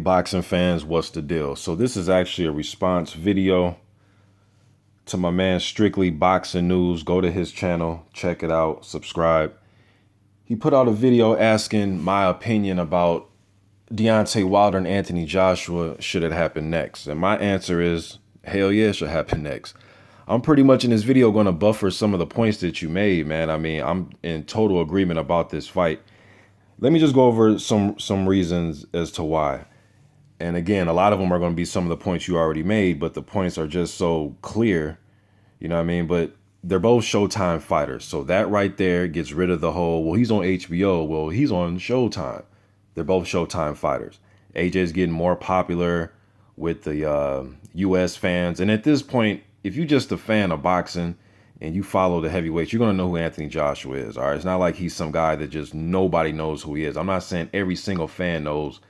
boxing fans, what's the deal? So this is actually a response video to my man Strictly Boxing News. Go to his channel, check it out, subscribe. He put out a video asking my opinion about Deontay Wilder and Anthony Joshua, should it happen next? And my answer is, hell yeah, it should happen next. I'm pretty much in this video going to buffer some of the points that you made, man. I mean, I'm in total agreement about this fight. Let me just go over some reasons as to why. And again, a lot of them are going to be some of the points you already made, but the points are just so clear, you know what I mean? But they're both Showtime fighters. So that right there gets rid of the whole, well, he's on HBO. Well, he's on Showtime. They're both Showtime fighters. AJ's getting more popular with the US fans. And at this point, if you're just a fan of boxing and you follow the heavyweights, you're going to know who Anthony Joshua is. All right. It's not like he's some guy that just nobody knows who he is. I'm not saying every single fan knows,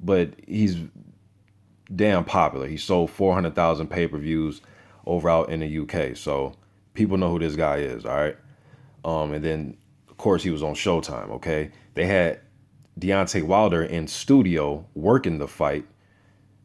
but he's damn popular. He sold 400,000 pay-per-views over out in the UK. So people know who this guy is. All right. And then, of course, he was on Showtime. OK, they had Deontay Wilder in studio working the fight.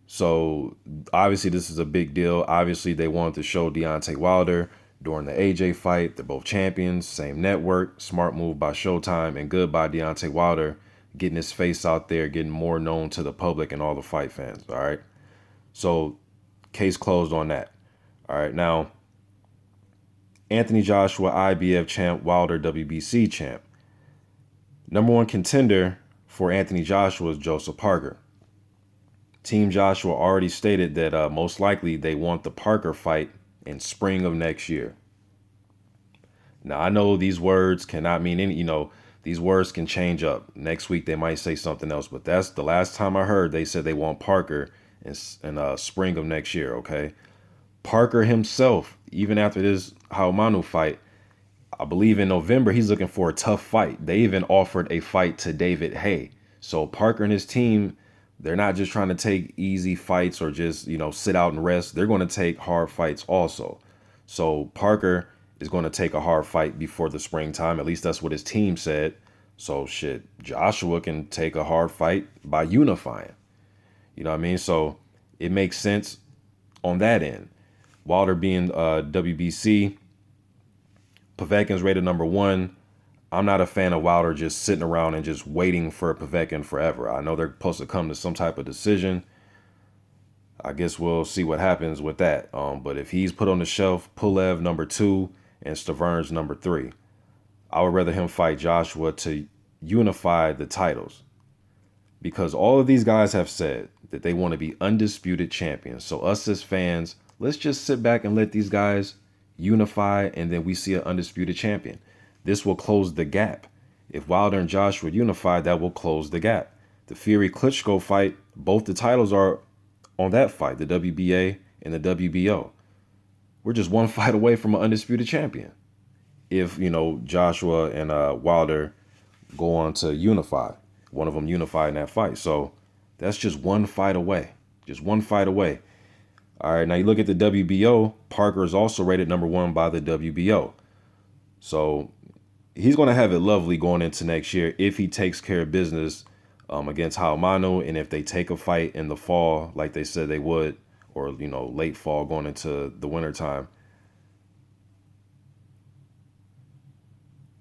So obviously this is a big deal. Obviously they wanted to show Deontay Wilder during the AJ fight. They're both champions, same network. Smart move by Showtime, and good by Deontay Wilder, getting his face out there, getting more known to the public and all the fight fans. All right. So case closed on that. All right. Now, Anthony Joshua, IBF champ, Wilder, WBC champ. Number one contender for Anthony Joshua is Joseph Parker. Team Joshua already stated that most likely they want the Parker fight in spring of next year. Now, I know these words cannot mean any, these words can change up. Next week, they might say something else, but that's the last time I heard they said they want Parker in spring of next year, okay? Parker himself, even after this Haumanu fight, I believe in November, he's looking for a tough fight. They even offered a fight to David Haye. So Parker and his team, they're not just trying to take easy fights or just, sit out and rest. They're going to take hard fights also. So Parker is going to take a hard fight before the springtime. At least that's what his team said. So shit, Joshua can take a hard fight by unifying. You know what I mean? So it makes sense on that end. Wilder being WBC, Povetkin's rated number one. I'm not a fan of Wilder just sitting around and just waiting for Povetkin forever. I know they're supposed to come to some type of decision. I guess we'll see what happens with that. But if he's put on the shelf, Pulev number two and Stavern's number three, I would rather him fight Joshua to unify the titles, because all of these guys have said that they want to be undisputed champions. So us as fans, let's just sit back and let these guys unify, and then we see an undisputed champion. This will close the gap. If Wilder and Joshua unify, that will close the gap. The Fury-Klitschko fight, both the titles are on that fight, the WBA and the WBO. We're just one fight away from an undisputed champion if, Joshua and Wilder go on to unify. One of them unify in that fight. So that's just one fight away. Just one fight away. All right, now you look at the WBO. Parker is also rated number one by the WBO. So he's going to have it lovely going into next year if he takes care of business against Haumanu, and if they take a fight in the fall like they said they would, or, late fall going into the winter time.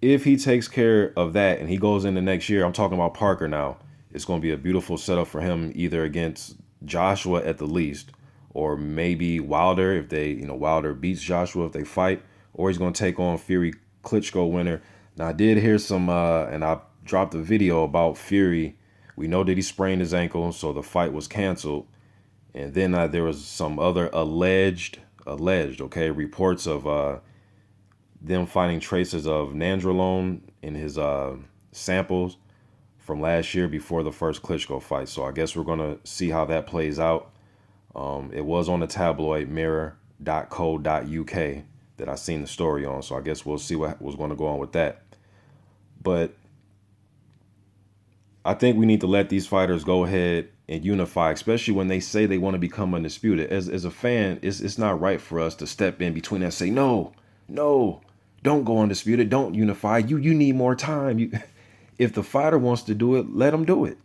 If he takes care of that and he goes into next year, I'm talking about Parker now, it's going to be a beautiful setup for him, either against Joshua at the least, or maybe Wilder if they, Wilder beats Joshua if they fight, or he's going to take on Fury-Klitschko winner. Now, I did hear some, and I dropped a video about Fury. We know that he sprained his ankle, so the fight was canceled. And then there was some other alleged, reports of them finding traces of nandrolone in his samples from last year before the first Klitschko fight. So I guess we're going to see how that plays out. It was on the tabloid mirror.co.uk that I seen the story on. So I guess we'll see what was going to go on with that. But I think we need to let these fighters go ahead and unify, especially when they say they want to become undisputed. As a fan, it's not right for us to step in between and say, no, don't go undisputed. Don't unify. You need more time. If the fighter wants to do it, let him do it.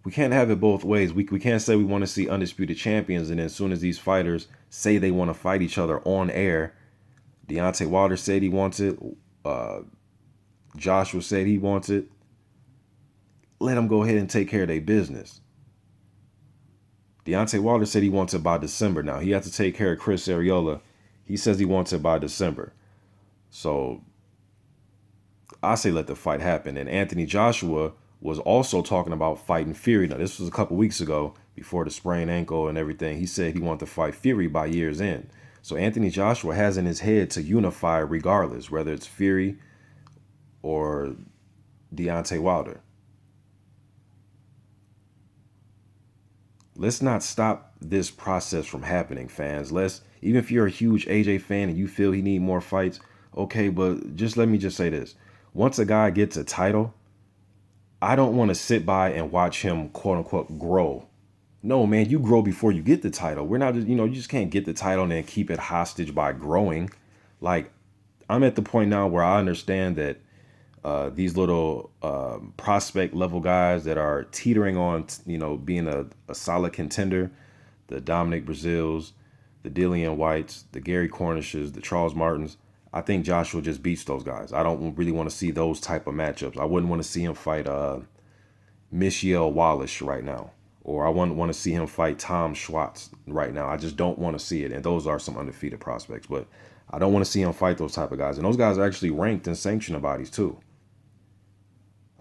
We can't have it both ways. We can't say we want to see undisputed champions, and then as soon as these fighters say they want to fight each other on air, Deontay Wilder said he wants it. Uh, Joshua said he wants it. Let them go ahead and take care of their business. Deontay Wilder said he wants it by December. Now, he has to take care of Chris Arreola. He says he wants it by December. So I say let the fight happen. And Anthony Joshua was also talking about fighting Fury. Now, this was a couple weeks ago before the sprained ankle and everything. He said he wanted to fight Fury by year's end. So Anthony Joshua has in his head to unify regardless, whether it's Fury or Deontay Wilder. Let's not stop this process from happening, fans. Even if you're a huge AJ fan and you feel he need more fights, okay, but let me just say this. Once a guy gets a title, I don't want to sit by and watch him, quote unquote, grow. No, man, you grow before you get the title. We're not just, you just can't get the title and then keep it hostage by growing. Like, I'm at the point now where I understand that these little prospect level guys that are teetering on, being a solid contender, the Dominic Brazils, the Dillian Whites, the Gary Cornishes, the Charles Martins, I think Joshua just beats those guys. I don't really want to see those type of matchups. I wouldn't want to see him fight Michelle Wallace right now. Or I wouldn't want to see him fight Tom Schwartz right now. I just don't want to see it. And those are some undefeated prospects. But I don't want to see him fight those type of guys. And those guys are actually ranked in sanctioning bodies too.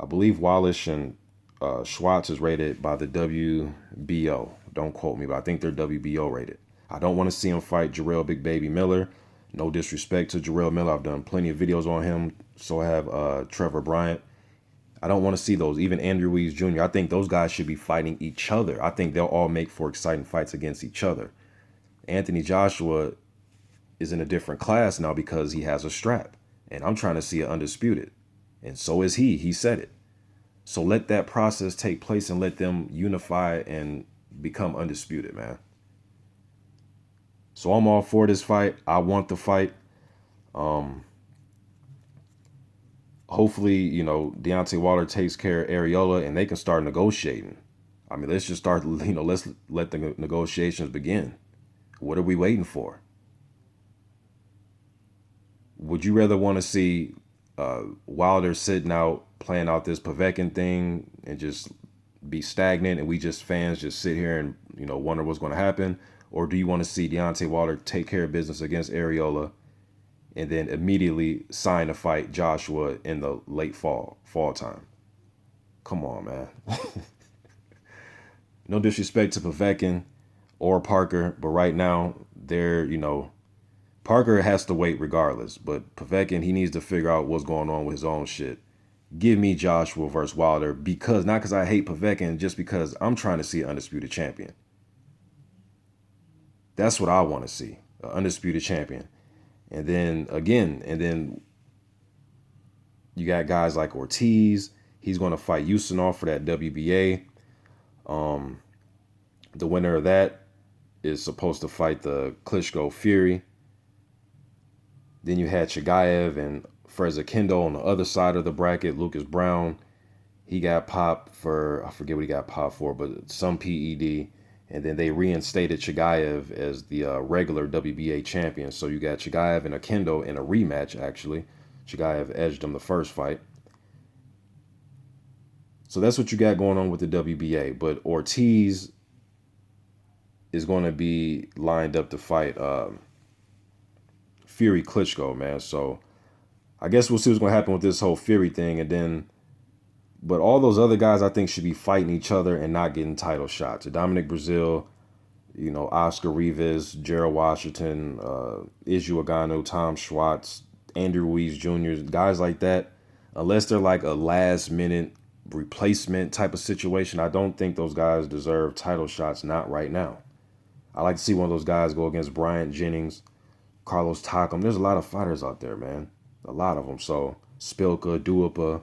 I believe Wallace and Schwartz is rated by the WBO. Don't quote me, but I think they're WBO rated. I don't want to see him fight Jarrell Big Baby Miller. No disrespect to Jarrell Miller. I've done plenty of videos on him. So have Trevor Bryant. I don't want to see those. Even Andrew Ruiz Jr. I think those guys should be fighting each other. I think they'll all make for exciting fights against each other. Anthony Joshua is in a different class now because he has a strap. And I'm trying to see it undisputed. And so is he. He said it. So let that process take place and let them unify and become undisputed, man. So I'm all for this fight. I want the fight. Hopefully, Deontay Wilder takes care of Arreola and they can start negotiating. I mean, let's just start, let's let the negotiations begin. What are we waiting for? Would you rather want to see Wilder sitting out, playing out this Povetkin thing and just be stagnant and we just fans just sit here and, wonder what's going to happen? Or do you want to see Deontay Wilder take care of business against Arreola and then immediately sign to fight Joshua in the late fall time? Come on, man. No disrespect to Povetkin or Parker, but right now they're, Parker has to wait regardless, but Povetkin, he needs to figure out what's going on with his own shit. Give me Joshua versus Wilder not because I hate Povetkin, just because I'm trying to see an undisputed champion. That's what I want to see, an undisputed champion. And then you got guys like Ortiz. He's going to fight Usmanov for that WBA. The winner of that is supposed to fight the Klitschko Fury. Then you had Chigaev and Freza Kendo on the other side of the bracket. Lucas Brown, he got popped for, I forget what he got popped for, but some PED. And then they reinstated Chigaev as the regular WBA champion. So you got Chigaev and Kendo in a rematch, actually. Chigaev edged him the first fight. So that's what you got going on with the WBA. But Ortiz is going to be lined up to fight Fury Klitschko, man. So I guess we'll see what's going to happen with this whole Fury thing. But all those other guys, I think, should be fighting each other and not getting title shots. Dominic Brazil, Oscar Rivas, Gerald Washington, Iju Agano, Tom Schwartz, Andrew Ruiz Jr., guys like that, unless they're like a last-minute replacement type of situation, I don't think those guys deserve title shots, not right now. I like to see one of those guys go against Bryant Jennings, Carlos Takam. There's a lot of fighters out there, man. A lot of them. So, Spilka, Duipa.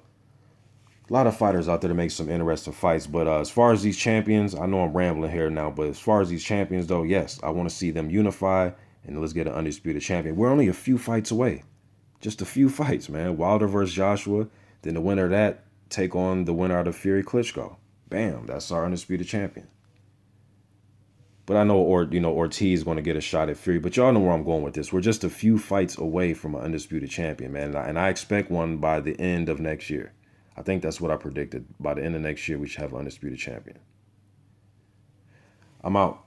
A lot of fighters out there to make some interesting fights. But as far as these champions, I know I'm rambling here now, but as far as these champions, though, yes, I want to see them unify and let's get an undisputed champion. We're only a few fights away. Just a few fights, man. Wilder versus Joshua. Then the winner of that take on the winner of the Fury Klitschko. bam, that's our undisputed champion. But I know, Ortiz is going to get a shot at Fury. But y'all know where I'm going with this. We're just a few fights away from an undisputed champion, man. And I expect one by the end of next year. I think that's what I predicted. By the end of next year, we should have an undisputed champion. I'm out.